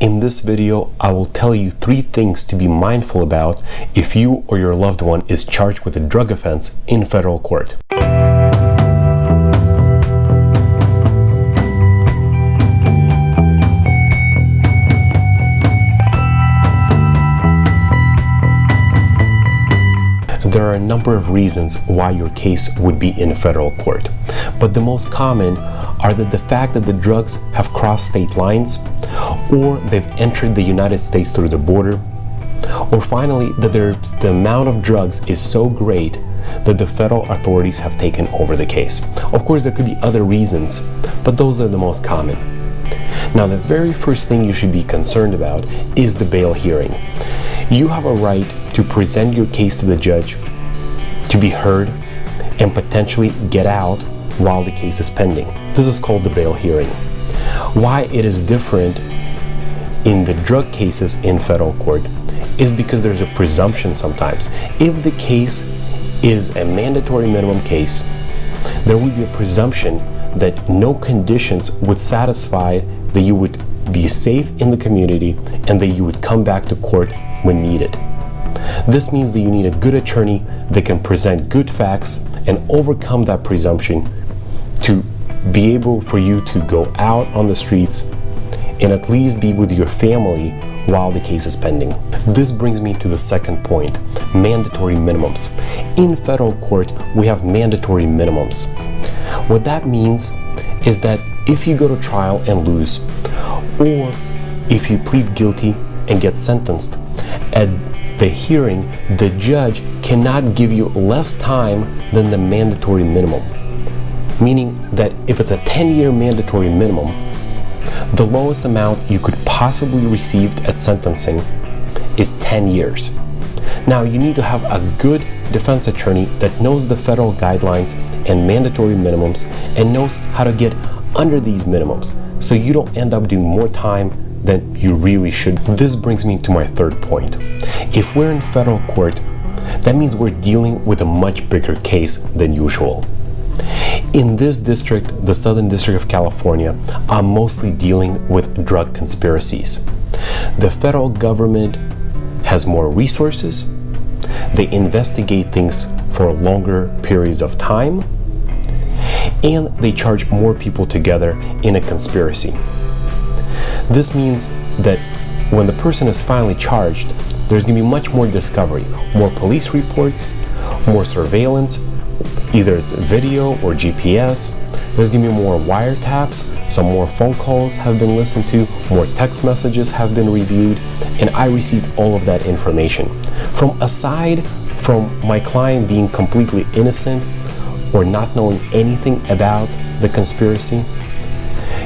In this video, I will tell you 3 things to be mindful about if you or your loved one is charged with a drug offense in federal court. There are a number of reasons why your case would be in federal court, but the most common are the fact that the drugs have crossed state lines, or they've entered the United States through the border, or finally that the amount of drugs is so great that the federal authorities have taken over the case. Of course, there could be other reasons, but those are the most common. Now, the very first thing you should be concerned about is the bail hearing. You have a right to present your case to the judge, to be heard, and potentially get out while the case is pending. This is called the bail hearing. Why it is different in the drug cases in federal court is because there's a presumption sometimes. If the case is a mandatory minimum case, there will be a presumption that no conditions would satisfy that you would be safe in the community and that you would come back to court when needed. This means that you need a good attorney that can present good facts and overcome that presumption to be able for you to go out on the streets and at least be with your family while the case is pending. This brings me to the second point, mandatory minimums. In federal court, we have mandatory minimums. What that means is that if you go to trial and lose, or if you plead guilty and get sentenced, at the hearing, the judge cannot give you less time than the mandatory minimum. Meaning that if it's a 10-year mandatory minimum, the lowest amount you could possibly receive at sentencing is 10 years. Now, you need to have a good defense attorney that knows the federal guidelines and mandatory minimums and knows how to get under these minimums so you don't end up doing more time than you really should. This brings me to my third point. If we're in federal court, that means we're dealing with a much bigger case than usual. In this district, the Southern District of California, I'm mostly dealing with drug conspiracies. The federal government has more resources, they investigate things for longer periods of time, and they charge more people together in a conspiracy. This means that when the person is finally charged, there's going to be much more discovery, more police reports, more surveillance, either it's video or GPS. There's going to be more wiretaps, some more phone calls have been listened to, more text messages have been reviewed, and I received all of that information. Aside from my client being completely innocent or not knowing anything about the conspiracy,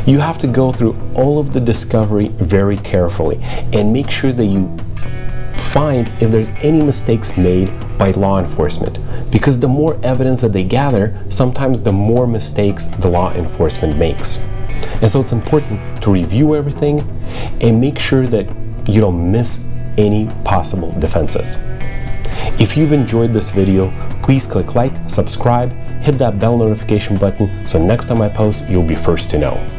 you have to go through all of the discovery very carefully and make sure that you find if there's any mistakes made by law enforcement, because the more evidence that they gather, sometimes the more mistakes the law enforcement makes. And so it's important to review everything and make sure that you don't miss any possible defenses. If you've enjoyed this video, please click like, subscribe, hit that bell notification button so next time I post, you'll be first to know.